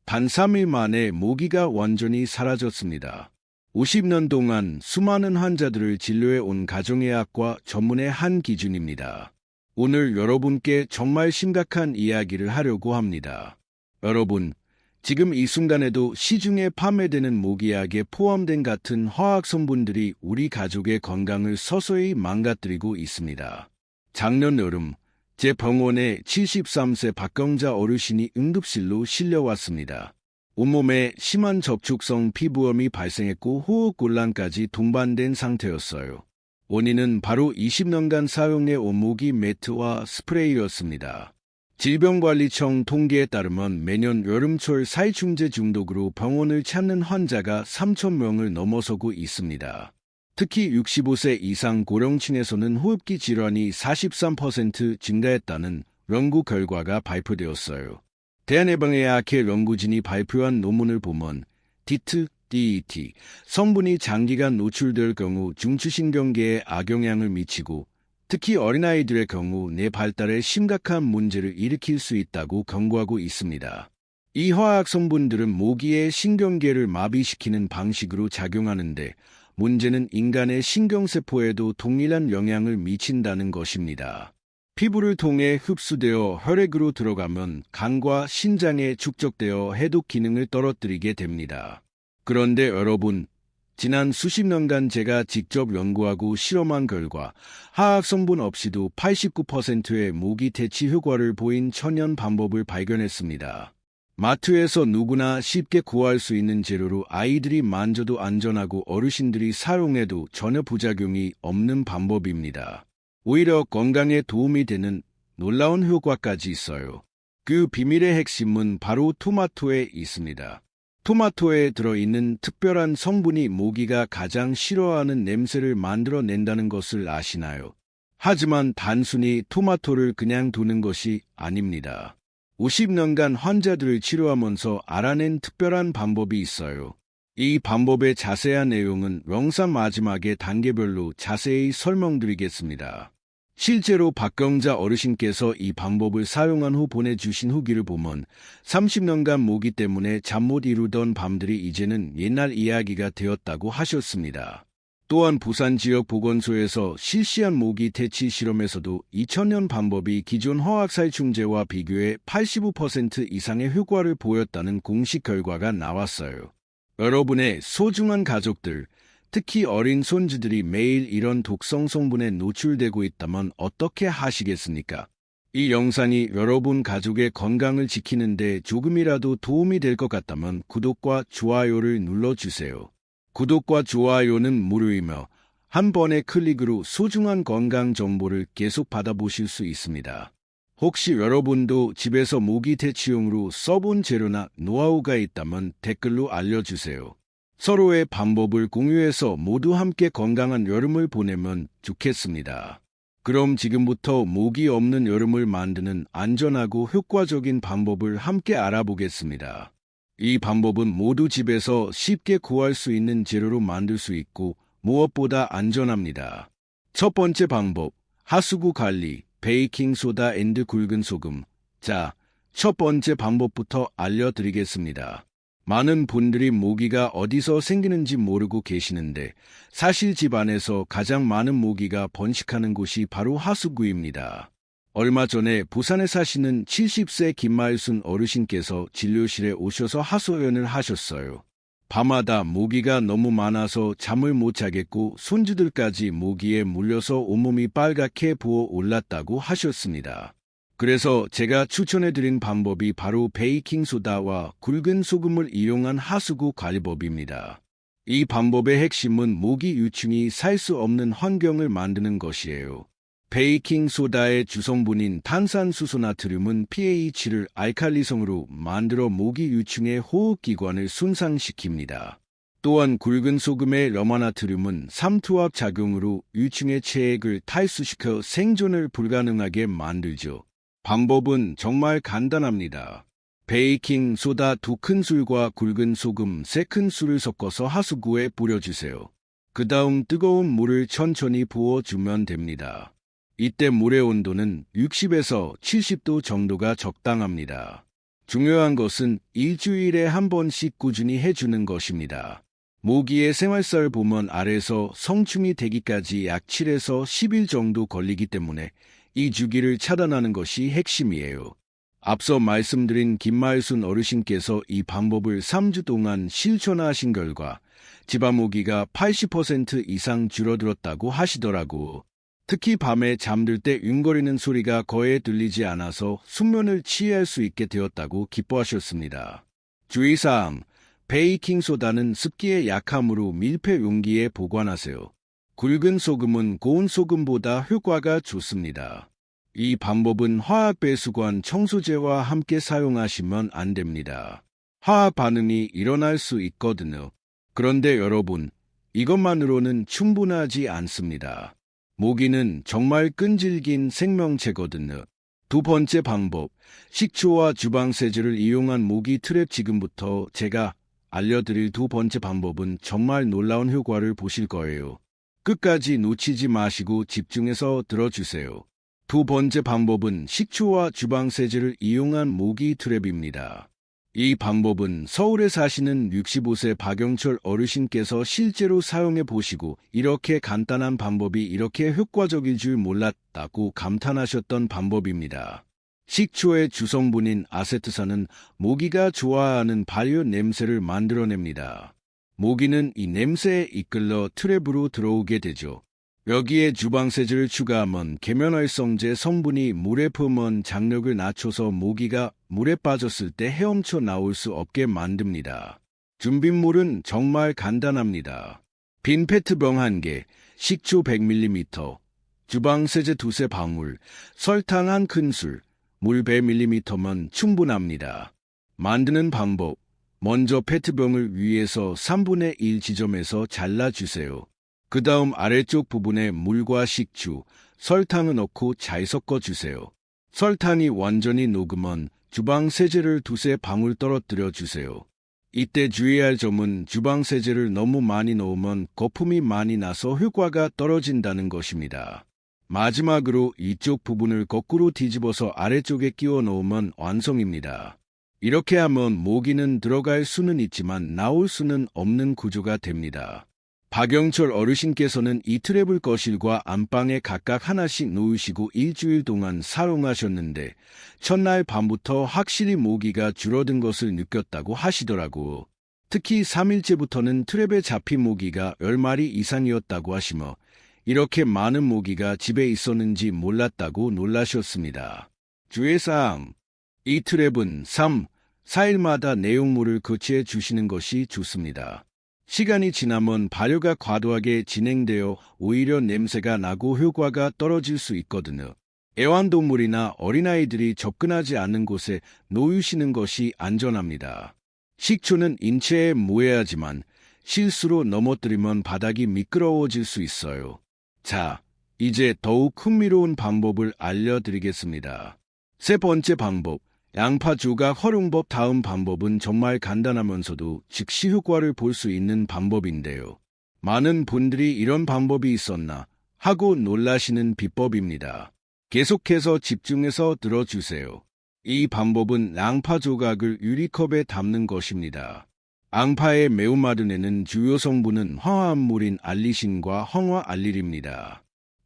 단 3일 만에 모기가 완전히 사라졌습니다. 50년 동안 수많은 환자들을 진료해 온 가정의학과 전문의 한 기준입니다. 오늘 여러분께 정말 심각한 이야기를 하려고 합니다. 여러분, 지금 이 순간에도 시중에 판매되는 모기약에 포함된 같은 화학 성분들이 우리 가족의 건강을 서서히 망가뜨리고 있습니다. 작년 여름, 제 병원에 73세 박경자 어르신이 응급실로 실려왔습니다. 온몸에 심한 접촉성 피부염이 발생했고 호흡곤란까지 동반된 상태였어요. 원인은 바로 20년간 사용해 온 모기 매트와 스프레이였습니다. 질병관리청 통계에 따르면 매년 여름철 살충제 중독으로 병원을 찾는 환자가 3,000명을 넘어서고 있습니다. 특히 65세 이상 고령층에서는 호흡기 질환이 43% 증가했다는 연구 결과가 발표되었어요. 대한예방의학회 연구진이 발표한 논문을 보면 DET 성분이 장기간 노출될 경우 중추신경계에 악영향을 미치고 특히 어린아이들의 경우 뇌 발달에 심각한 문제를 일으킬 수 있다고 경고하고 있습니다. 이 화학 성분들은 모기의 신경계를 마비시키는 방식으로 작용하는데 문제는 인간의 신경세포에도 동일한 영향을 미친다는 것입니다. 피부를 통해 흡수되어 혈액으로 들어가면 간과 신장에 축적되어 해독 기능을 떨어뜨리게 됩니다. 그런데 여러분, 지난 수십 년간 제가 직접 연구하고 실험한 결과 화학 성분 없이도 89%의 모기 퇴치 효과를 보인 천연 방법을 발견했습니다. 마트에서 누구나 쉽게 구할 수 있는 재료로 아이들이 만져도 안전하고 어르신들이 사용해도 전혀 부작용이 없는 방법입니다. 오히려 건강에 도움이 되는 놀라운 효과까지 있어요. 그 비밀의 핵심은 바로 토마토에 있습니다. 토마토에 들어있는 특별한 성분이 모기가 가장 싫어하는 냄새를 만들어낸다는 것을 아시나요? 하지만 단순히 토마토를 그냥 두는 것이 아닙니다. 50년간 환자들을 치료하면서 알아낸 특별한 방법이 있어요. 이 방법의 자세한 내용은 영상 마지막에 단계별로 자세히 설명드리겠습니다. 실제로 박경자 어르신께서 이 방법을 사용한 후 보내주신 후기를 보면 30년간 모기 때문에 잠 못 이루던 밤들이 이제는 옛날 이야기가 되었다고 하셨습니다. 또한 부산 지역 보건소에서 실시한 모기 퇴치 실험에서도 2000년 방법이 기존 화학살충제와 비교해 85% 이상의 효과를 보였다는 공식 결과가 나왔어요. 여러분의 소중한 가족들, 특히 어린 손주들이 매일 이런 독성 성분에 노출되고 있다면 어떻게 하시겠습니까? 이 영상이 여러분 가족의 건강을 지키는데 조금이라도 도움이 될 것 같다면 구독과 좋아요를 눌러주세요. 구독과 좋아요는 무료이며 한 번의 클릭으로 소중한 건강 정보를 계속 받아보실 수 있습니다. 혹시 여러분도 집에서 모기 퇴치용으로 써본 재료나 노하우가 있다면 댓글로 알려주세요. 서로의 방법을 공유해서 모두 함께 건강한 여름을 보내면 좋겠습니다. 그럼 지금부터 모기 없는 여름을 만드는 안전하고 효과적인 방법을 함께 알아보겠습니다. 이 방법은 모두 집에서 쉽게 구할 수 있는 재료로 만들 수 있고 무엇보다 안전합니다. 첫 번째 방법, 하수구 관리, 베이킹소다 앤드 굵은 소금. 자, 첫 번째 방법부터 알려드리겠습니다. 많은 분들이 모기가 어디서 생기는지 모르고 계시는데 사실 집안에서 가장 많은 모기가 번식하는 곳이 바로 하수구입니다. 얼마 전에 부산에 사시는 70세 김말순 어르신께서 진료실에 오셔서 하소연을 하셨어요. 밤마다 모기가 너무 많아서 잠을 못 자겠고 손주들까지 모기에 물려서 온몸이 빨갛게 부어 올랐다고 하셨습니다. 그래서 제가 추천해드린 방법이 바로 베이킹소다와 굵은 소금을 이용한 하수구 관리법입니다. 이 방법의 핵심은 모기 유충이 살 수 없는 환경을 만드는 것이에요. 베이킹소다의 주성분인 탄산수소나트륨은 pH를 알칼리성으로 만들어 모기 유충의 호흡기관을 손상시킵니다. 또한 굵은 소금의 럼화나트륨은 삼투압 작용으로 유충의 체액을 탈수시켜 생존을 불가능하게 만들죠. 방법은 정말 간단합니다. 베이킹 소다 2큰술과 굵은 소금 3큰술을 섞어서 하수구에 뿌려주세요. 그 다음 뜨거운 물을 천천히 부어주면 됩니다. 이때 물의 온도는 60에서 70도 정도가 적당합니다. 중요한 것은 일주일에 한 번씩 꾸준히 해주는 것입니다. 모기의 생활살 보면 알에서 성충이 되기까지 약 7에서 10일 정도 걸리기 때문에 이 주기를 차단하는 것이 핵심이에요. 앞서 말씀드린 김말순 어르신께서 이 방법을 3주 동안 실천하신 결과 집안모기가 80% 이상 줄어들었다고 하시더라고. 특히 밤에 잠들 때 윙거리는 소리가 거의 들리지 않아서 숙면을 취할 수 있게 되었다고 기뻐하셨습니다. 주의사항, 베이킹소다는 습기에 약하므로 밀폐 용기에 보관하세요. 굵은 소금은 고운 소금보다 효과가 좋습니다. 이 방법은 화학 배수관 청소제와 함께 사용하시면 안 됩니다. 화학 반응이 일어날 수 있거든요. 그런데 여러분, 이것만으로는 충분하지 않습니다. 모기는 정말 끈질긴 생명체거든요. 두 번째 방법, 식초와 주방세제를 이용한 모기 트랩. 지금부터 제가 알려드릴 두 번째 방법은 정말 놀라운 효과를 보실 거예요. 끝까지 놓치지 마시고 집중해서 들어주세요. 두 번째 방법은 식초와 주방세제를 이용한 모기 트랩입니다. 이 방법은 서울에 사시는 65세 박영철 어르신께서 실제로 사용해 보시고 이렇게 간단한 방법이 이렇게 효과적일 줄 몰랐다고 감탄하셨던 방법입니다. 식초의 주성분인 아세트산은 모기가 좋아하는 발효 냄새를 만들어냅니다. 모기는 이 냄새에 이끌려 트랩으로 들어오게 되죠. 여기에 주방세제를 추가하면 계면활성제 성분이 물에 품은 장력을 낮춰서 모기가 물에 빠졌을 때 헤엄쳐 나올 수 없게 만듭니다. 준비물은 정말 간단합니다. 빈 페트병 1개, 식초 100ml, 주방세제 2-3방울, 설탕 1큰술, 물 100ml면 충분합니다. 만드는 방법, 먼저 페트병을 위에서 3분의 1 지점에서 잘라주세요. 그 다음 아래쪽 부분에 물과 식초, 설탕을 넣고 잘 섞어주세요. 설탕이 완전히 녹으면 주방세제를 2-3방울 떨어뜨려 주세요. 이때 주의할 점은 주방세제를 너무 많이 넣으면 거품이 많이 나서 효과가 떨어진다는 것입니다. 마지막으로 이쪽 부분을 거꾸로 뒤집어서 아래쪽에 끼워 넣으면 완성입니다. 이렇게 하면 모기는 들어갈 수는 있지만 나올 수는 없는 구조가 됩니다. 박영철 어르신께서는 이 트랩을 거실과 안방에 각각 하나씩 놓으시고 일주일 동안 사용하셨는데 첫날 밤부터 확실히 모기가 줄어든 것을 느꼈다고 하시더라고. 특히 3일째부터는 트랩에 잡힌 모기가 10마리 이상이었다고 하시며 이렇게 많은 모기가 집에 있었는지 몰랐다고 놀라셨습니다. 주의사항, 이 트랩은 3, 4일마다 내용물을 교체해 주시는 것이 좋습니다. 시간이 지나면 발효가 과도하게 진행되어 오히려 냄새가 나고 효과가 떨어질 수 있거든요. 애완동물이나 어린아이들이 접근하지 않는 곳에 놓으시는 것이 안전합니다. 식초는 인체에 무해하지만 실수로 넘어뜨리면 바닥이 미끄러워질 수 있어요. 자, 이제 더욱 흥미로운 방법을 알려드리겠습니다. 세 번째 방법, 양파 조각 활용법. 다음 방법은 정말 간단하면서도 즉시 효과를 볼 수 있는 방법인데요. 많은 분들이 이런 방법이 있었나 하고 놀라시는 비법입니다. 계속해서 집중해서 들어주세요. 이 방법은 양파 조각을 유리컵에 담는 것입니다. 양파의 매운맛을 내는 주요 성분은 화합물인 알리신과 황화알릴입니다.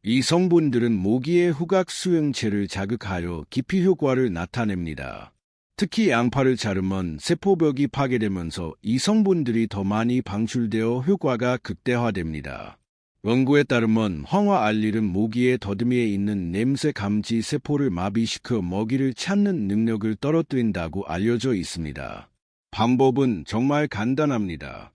이 성분들은 모기의 후각 수용체를 자극하여 기피 효과를 나타냅니다. 특히 양파를 자르면 세포벽이 파괴되면서 이 성분들이 더 많이 방출되어 효과가 극대화됩니다. 연구에 따르면 황화알릴은 모기의 더듬이에 있는 냄새 감지 세포를 마비시켜 먹이를 찾는 능력을 떨어뜨린다고 알려져 있습니다. 방법은 정말 간단합니다.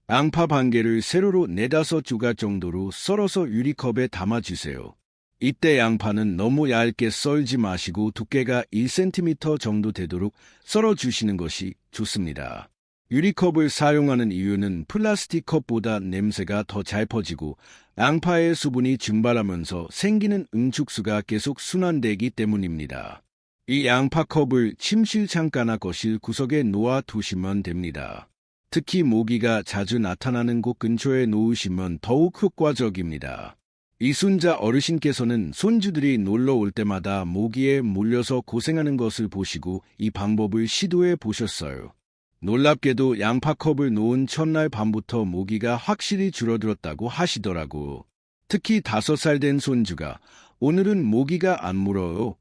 양파 반 개를 세로로 4-5조각 정도로 썰어서 유리컵에 담아주세요. 이때 양파는 너무 얇게 썰지 마시고 두께가 1cm 정도 되도록 썰어주시는 것이 좋습니다. 유리컵을 사용하는 이유는 플라스틱 컵보다 냄새가 더 잘 퍼지고 양파의 수분이 증발하면서 생기는 응축수가 계속 순환되기 때문입니다. 이 양파컵을 침실 창가나 거실 구석에 놓아 두시면 됩니다. 특히 모기가 자주 나타나는 곳 근처에 놓으시면 더욱 효과적입니다. 이순자 어르신께서는 손주들이 놀러 올 때마다 모기에 물려서 고생하는 것을 보시고 이 방법을 시도해 보셨어요. 놀랍게도 양파컵을 놓은 첫날 밤부터 모기가 확실히 줄어들었다고 하시더라고. 특히 5살 된 손주가 오늘은 모기가 안 물어요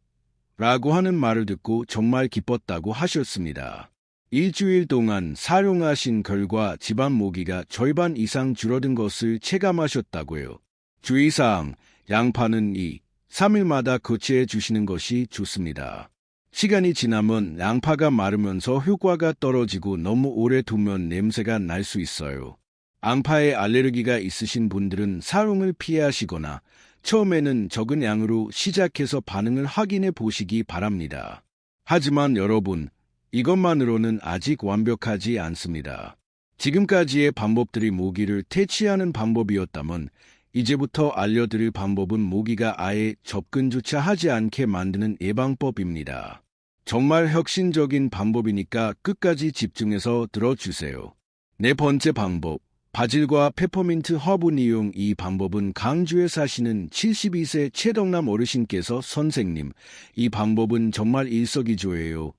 라고 하는 말을 듣고 정말 기뻤다고 하셨습니다. 일주일 동안 사용하신 결과 집안 모기가 절반 이상 줄어든 것을 체감하셨다고요. 주의사항, 양파는 2, 3일마다 거치해 주시는 것이 좋습니다. 시간이 지나면 양파가 마르면서 효과가 떨어지고 너무 오래 두면 냄새가 날 수 있어요. 양파에 알레르기가 있으신 분들은 사용을 피하시거나 처음에는 적은 양으로 시작해서 반응을 확인해 보시기 바랍니다. 하지만 여러분, 이것만으로는 아직 완벽하지 않습니다. 지금까지의 방법들이 모기를 퇴치하는 방법이었다면 이제부터 알려드릴 방법은 모기가 아예 접근조차 하지 않게 만드는 예방법입니다. 정말 혁신적인 방법이니까 끝까지 집중해서 들어주세요. 네 번째 방법, 바질과 페퍼민트 허브 이용. 이 방법은 강주에 사시는 72세 최덕남 어르신께서 선생님, 이 방법은 정말 일석이조예요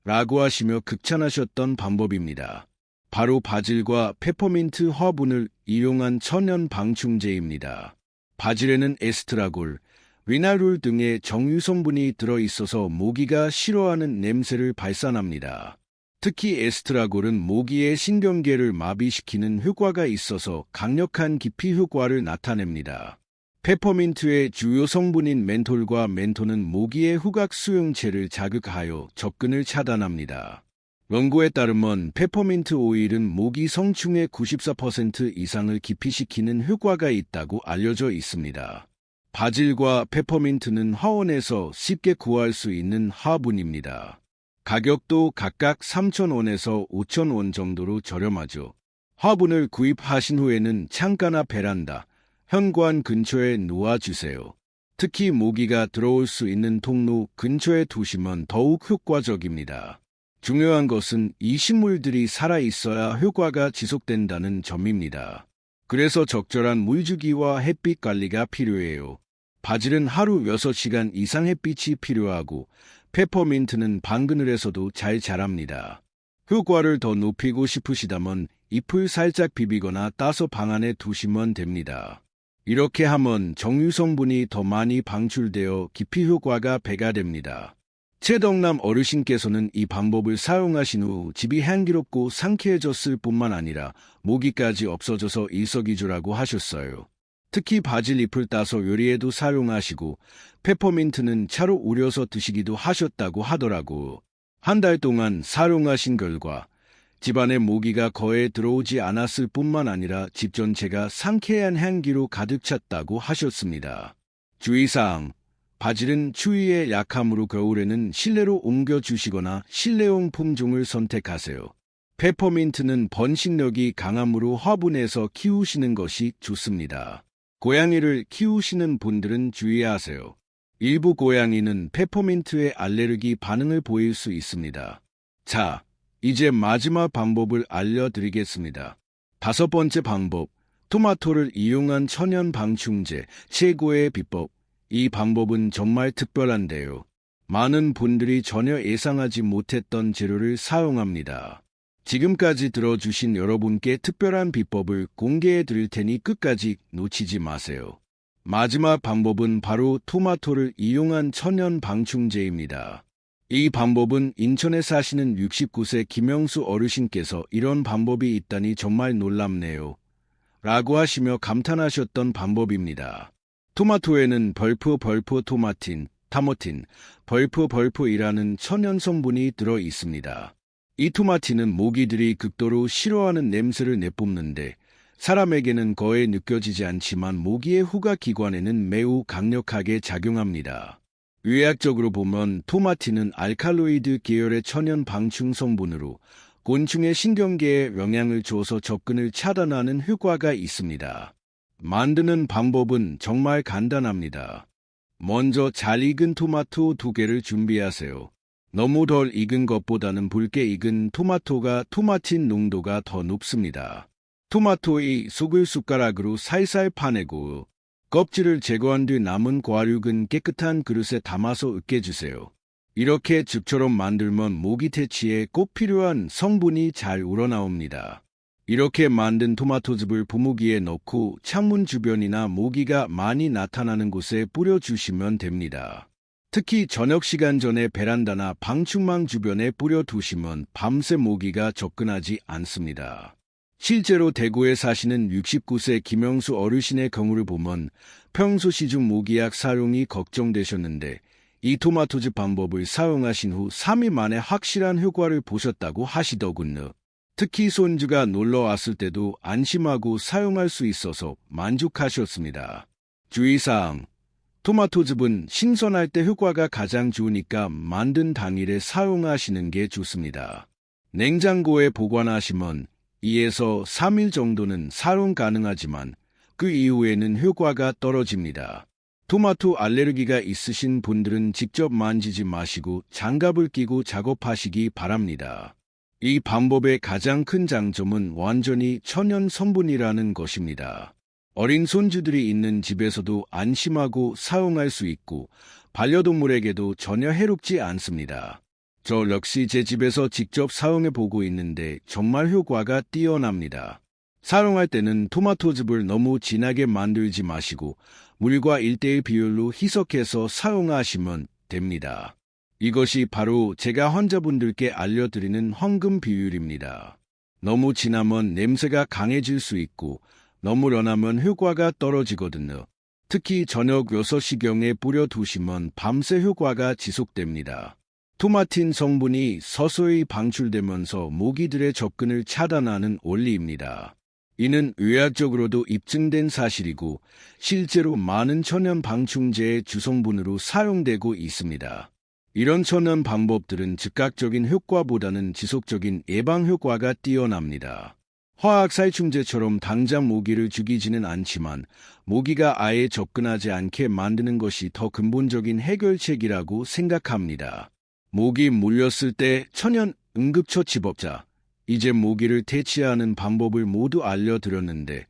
라고 하시며 극찬하셨던 방법입니다. 바로 바질과 페퍼민트 허브를 이용한 천연 방충제입니다. 바질에는 에스트라골, 리나룰 등의 정유 성분이 들어있어서 모기가 싫어하는 냄새를 발산합니다. 특히 에스트라골은 모기의 신경계를 마비시키는 효과가 있어서 강력한 기피 효과를 나타냅니다. 페퍼민트의 주요 성분인 멘톨과 멘토는 모기의 후각 수용체를 자극하여 접근을 차단합니다. 연구에 따르면 페퍼민트 오일은 모기 성충의 94% 이상을 기피시키는 효과가 있다고 알려져 있습니다. 바질과 페퍼민트는 화원에서 쉽게 구할 수 있는 화분입니다. 가격도 각각 3,000원에서 5,000원 정도로 저렴하죠. 화분을 구입하신 후에는 창가나 베란다, 현관 근처에 놓아주세요. 특히 모기가 들어올 수 있는 통로 근처에 두시면 더욱 효과적입니다. 중요한 것은 이 식물들이 살아있어야 효과가 지속된다는 점입니다. 그래서 적절한 물주기와 햇빛 관리가 필요해요. 바질은 하루 6시간 이상 햇빛이 필요하고 페퍼민트는 반그늘에서도 잘 자랍니다. 효과를 더 높이고 싶으시다면 잎을 살짝 비비거나 따서 방 안에 두시면 됩니다. 이렇게 하면 정유 성분이 더 많이 방출되어 기피 효과가 배가 됩니다. 최덕남 어르신께서는 이 방법을 사용하신 후 집이 향기롭고 상쾌해졌을 뿐만 아니라 모기까지 없어져서 일석이조라고 하셨어요. 특히 바질 잎을 따서 요리에도 사용하시고 페퍼민트는 차로 우려서 드시기도 하셨다고 하더라고. 한 달 동안 사용하신 결과 집안에 모기가 거의 들어오지 않았을 뿐만 아니라 집 전체가 상쾌한 향기로 가득 찼다고 하셨습니다. 주의사항, 바질은 추위에 약하므로 겨울에는 실내로 옮겨주시거나 실내용 품종을 선택하세요. 페퍼민트는 번식력이 강하므로 화분에서 키우시는 것이 좋습니다. 고양이를 키우시는 분들은 주의하세요. 일부 고양이는 페퍼민트에 알레르기 반응을 보일 수 있습니다. 자, 이제 마지막 방법을 알려드리겠습니다. 5번째 방법, 토마토를 이용한 천연 방충제, 최고의 비법. 이 방법은 정말 특별한데요. 많은 분들이 전혀 예상하지 못했던 재료를 사용합니다. 지금까지 들어주신 여러분께 특별한 비법을 공개해 드릴 테니 끝까지 놓치지 마세요. 마지막 방법은 바로 토마토를 이용한 천연 방충제입니다. 이 방법은 인천에 사시는 69세 김영수 어르신께서 이런 방법이 있다니 정말 놀랍네요 라고 하시며 감탄하셨던 방법입니다. 토마토에는 벌프토마틴, 타모틴, 벌프이라는 천연 성분이 들어 있습니다. 이 토마틴은 모기들이 극도로 싫어하는 냄새를 내뿜는데 사람에게는 거의 느껴지지 않지만 모기의 후각기관에는 매우 강력하게 작용합니다. 의학적으로 보면 토마틴은 알칼로이드 계열의 천연 방충 성분으로 곤충의 신경계에 영향을 줘서 접근을 차단하는 효과가 있습니다. 만드는 방법은 정말 간단합니다. 먼저 잘 익은 토마토 2개를 준비하세요. 너무 덜 익은 것보다는 붉게 익은 토마토가 토마틴 농도가 더 높습니다. 토마토의 속을 숟가락으로 살살 파내고 껍질을 제거한 뒤 남은 과육은 깨끗한 그릇에 담아서 으깨주세요. 이렇게 즙처럼 만들면 모기 퇴치에 꼭 필요한 성분이 잘 우러나옵니다. 이렇게 만든 토마토즙을 부무기에 넣고 창문 주변이나 모기가 많이 나타나는 곳에 뿌려주시면 됩니다. 특히 저녁 시간 전에 베란다나 방충망 주변에 뿌려두시면 밤새 모기가 접근하지 않습니다. 실제로 대구에 사시는 69세 김영수 어르신의 경우를 보면 평소 시중 모기약 사용이 걱정되셨는데 이 토마토즙 방법을 사용하신 후 3일 만에 확실한 효과를 보셨다고 하시더군요. 특히 손주가 놀러 왔을 때도 안심하고 사용할 수 있어서 만족하셨습니다. 주의사항: 토마토즙은 신선할 때 효과가 가장 좋으니까 만든 당일에 사용하시는 게 좋습니다. 냉장고에 보관하시면 2에서 3일 정도는 사용 가능하지만 그 이후에는 효과가 떨어집니다. 토마토 알레르기가 있으신 분들은 직접 만지지 마시고 장갑을 끼고 작업하시기 바랍니다. 이 방법의 가장 큰 장점은 완전히 천연 성분이라는 것입니다. 어린 손주들이 있는 집에서도 안심하고 사용할 수 있고 반려동물에게도 전혀 해롭지 않습니다. 저 역시 제 집에서 직접 사용해 보고 있는데 정말 효과가 뛰어납니다. 사용할 때는 토마토즙을 너무 진하게 만들지 마시고 물과 1:1 비율로 희석해서 사용하시면 됩니다. 이것이 바로 제가 환자분들께 알려드리는 황금 비율입니다. 너무 진하면 냄새가 강해질 수 있고 너무 연하면 효과가 떨어지거든요. 특히 저녁 6시경에 뿌려두시면 밤새 효과가 지속됩니다. 토마틴 성분이 서서히 방출되면서 모기들의 접근을 차단하는 원리입니다. 이는 의학적으로도 입증된 사실이고 실제로 많은 천연 방충제의 주성분으로 사용되고 있습니다. 이런 천연 방법들은 즉각적인 효과보다는 지속적인 예방 효과가 뛰어납니다. 화학 살충제처럼 당장 모기를 죽이지는 않지만 모기가 아예 접근하지 않게 만드는 것이 더 근본적인 해결책이라고 생각합니다. 모기 물렸을 때 천연 응급처치법자, 이제 모기를 퇴치하는 방법을 모두 알려드렸는데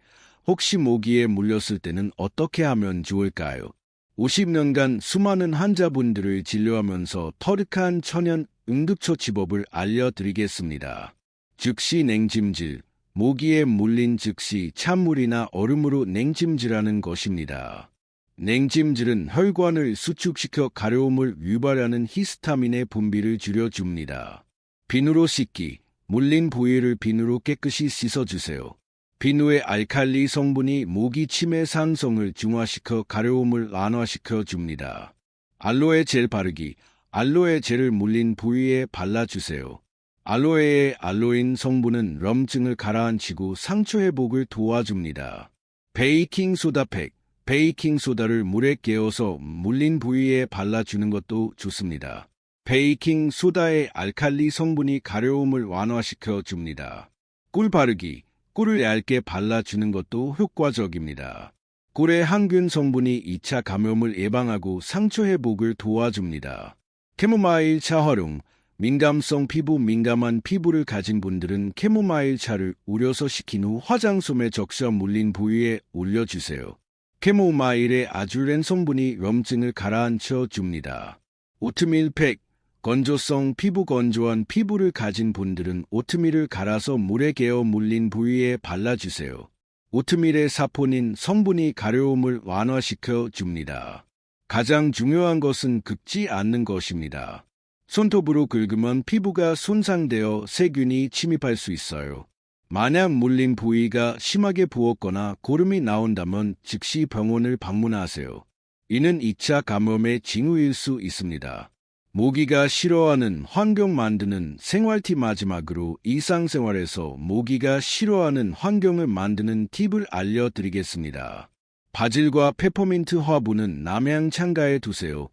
혹시 모기에 물렸을 때는 어떻게 하면 좋을까요? 50년간 수많은 환자분들을 진료하면서 터득한 천연 응급처치법을 알려드리겠습니다. 즉시 냉찜질, 모기에 물린 즉시 찬물이나 얼음으로 냉찜질하는 것입니다. 냉찜질은 혈관을 수축시켜 가려움을 유발하는 히스타민의 분비를 줄여줍니다. 비누로 씻기, 물린 부위를 비누로 깨끗이 씻어주세요. 비누의 알칼리 성분이 모기 치매 상성을 중화시켜 가려움을 완화시켜 줍니다. 알로에 젤 바르기, 알로에 젤을 물린 부위에 발라주세요. 알로에의 알로인 성분은 염증을 가라앉히고 상처 회복을 도와줍니다. 베이킹 소다 팩, 베이킹 소다를 물에 깨어서 물린 부위에 발라주는 것도 좋습니다. 베이킹 소다의 알칼리 성분이 가려움을 완화시켜 줍니다. 꿀 바르기, 꿀을 얇게 발라주는 것도 효과적입니다. 꿀의 항균 성분이 2차 감염을 예방하고 상처 회복을 도와줍니다. 캐모마일 차 활용, 민감성 피부 민감한 피부를 가진 분들은 캐모마일 차를 우려서 식힌 후 화장솜에 적셔 물린 부위에 올려주세요. 캐모마일의 아주렌 성분이 염증을 가라앉혀 줍니다. 오트밀 팩, 건조성 피부 건조한 피부를 가진 분들은 오트밀을 갈아서 물에 개어 물린 부위에 발라주세요. 오트밀의 사포닌 성분이 가려움을 완화시켜 줍니다. 가장 중요한 것은 긁지 않는 것입니다. 손톱으로 긁으면 피부가 손상되어 세균이 침입할 수 있어요. 만약 물린 부위가 심하게 부었거나 고름이 나온다면 즉시 병원을 방문하세요. 이는 2차 감염의 징후일 수 있습니다. 모기가 싫어하는 환경 만드는 생활팁 마지막으로 일상생활에서 모기가 싫어하는 환경을 만드는 팁을 알려드리겠습니다. 바질과 페퍼민트 화분은 남향 창가에 두세요.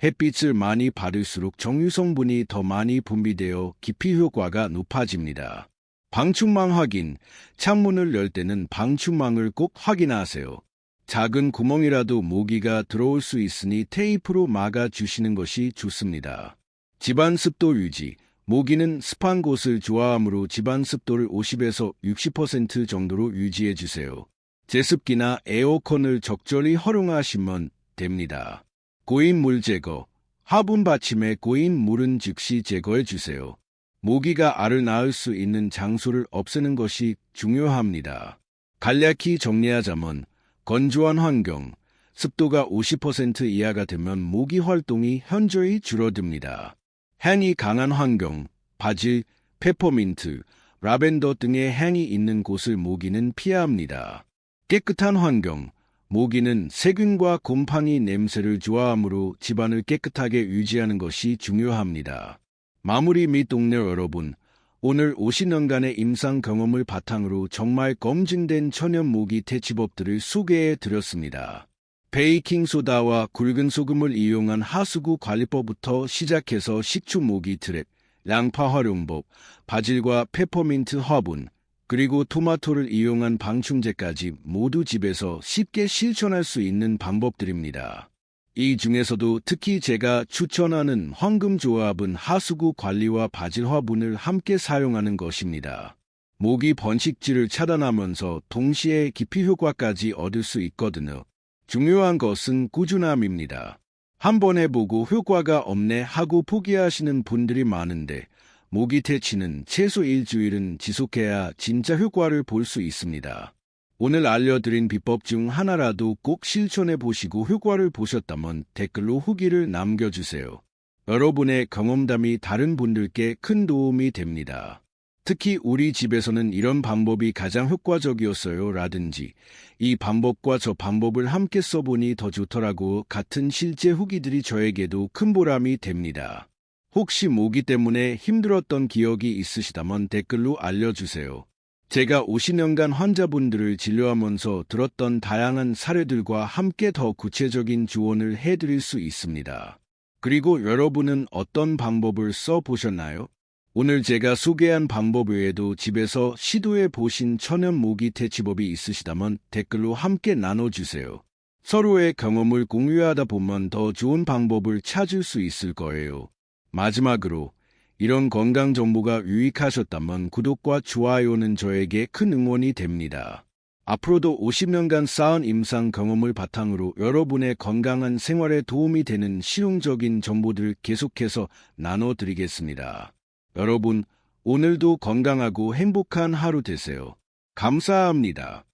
햇빛을 많이 받을수록 정유 성분이 더 많이 분비되어 기피 효과가 높아집니다. 방충망 확인, 창문을 열 때는 방충망을 꼭 확인하세요. 작은 구멍이라도 모기가 들어올 수 있으니 테이프로 막아주시는 것이 좋습니다. 집안 습도 유지, 모기는 습한 곳을 좋아하므로 집안 습도를 50에서 60% 정도로 유지해주세요. 제습기나 에어컨을 적절히 활용하시면 됩니다. 고인 물 제거. 화분 받침에 고인 물은 즉시 제거해 주세요. 모기가 알을 낳을 수 있는 장소를 없애는 것이 중요합니다. 간략히 정리하자면 건조한 환경, 습도가 50% 이하가 되면 모기 활동이 현저히 줄어듭니다. 향이 강한 환경, 바질, 페퍼민트, 라벤더 등의 향이 있는 곳을 모기는 피합니다. 깨끗한 환경, 모기는 세균과 곰팡이 냄새를 좋아하므로 집안을 깨끗하게 유지하는 것이 중요합니다. 마무리 및 동네 여러분, 오늘 50년간의 임상 경험을 바탕으로 정말 검증된 천연 모기 퇴치법들을 소개해 드렸습니다. 베이킹소다와 굵은 소금을 이용한 하수구 관리법부터 시작해서 식초 모기 트랩, 양파 활용법, 바질과 페퍼민트 화분, 그리고 토마토를 이용한 방충제까지 모두 집에서 쉽게 실천할 수 있는 방법들입니다. 이 중에서도 특히 제가 추천하는 황금조합은 하수구 관리와 바질 화분을 함께 사용하는 것입니다. 모기 번식지를 차단하면서 동시에 기피 효과까지 얻을 수 있거든요. 중요한 것은 꾸준함입니다. 한 번 해보고 효과가 없네 하고 포기하시는 분들이 많은데 모기 퇴치는 최소 일주일은 지속해야 진짜 효과를 볼 수 있습니다. 오늘 알려드린 비법 중 하나라도 꼭 실천해 보시고 효과를 보셨다면 댓글로 후기를 남겨주세요. 여러분의 경험담이 다른 분들께 큰 도움이 됩니다. 특히 우리 집에서는 이런 방법이 가장 효과적이었어요 라든지 이 방법과 저 방법을 함께 써보니 더 좋더라고 같은 실제 후기들이 저에게도 큰 보람이 됩니다. 혹시 모기 때문에 힘들었던 기억이 있으시다면 댓글로 알려주세요. 제가 50년간 환자분들을 진료하면서 들었던 다양한 사례들과 함께 더 구체적인 조언을 해드릴 수 있습니다. 그리고 여러분은 어떤 방법을 써보셨나요? 오늘 제가 소개한 방법 외에도 집에서 시도해 보신 천연 모기 퇴치법이 있으시다면 댓글로 함께 나눠주세요. 서로의 경험을 공유하다 보면 더 좋은 방법을 찾을 수 있을 거예요. 마지막으로 이런 건강 정보가 유익하셨다면 구독과 좋아요는 저에게 큰 응원이 됩니다. 앞으로도 50년간 쌓은 임상 경험을 바탕으로 여러분의 건강한 생활에 도움이 되는 실용적인 정보들을 계속해서 나눠드리겠습니다. 여러분, 오늘도 건강하고 행복한 하루 되세요. 감사합니다.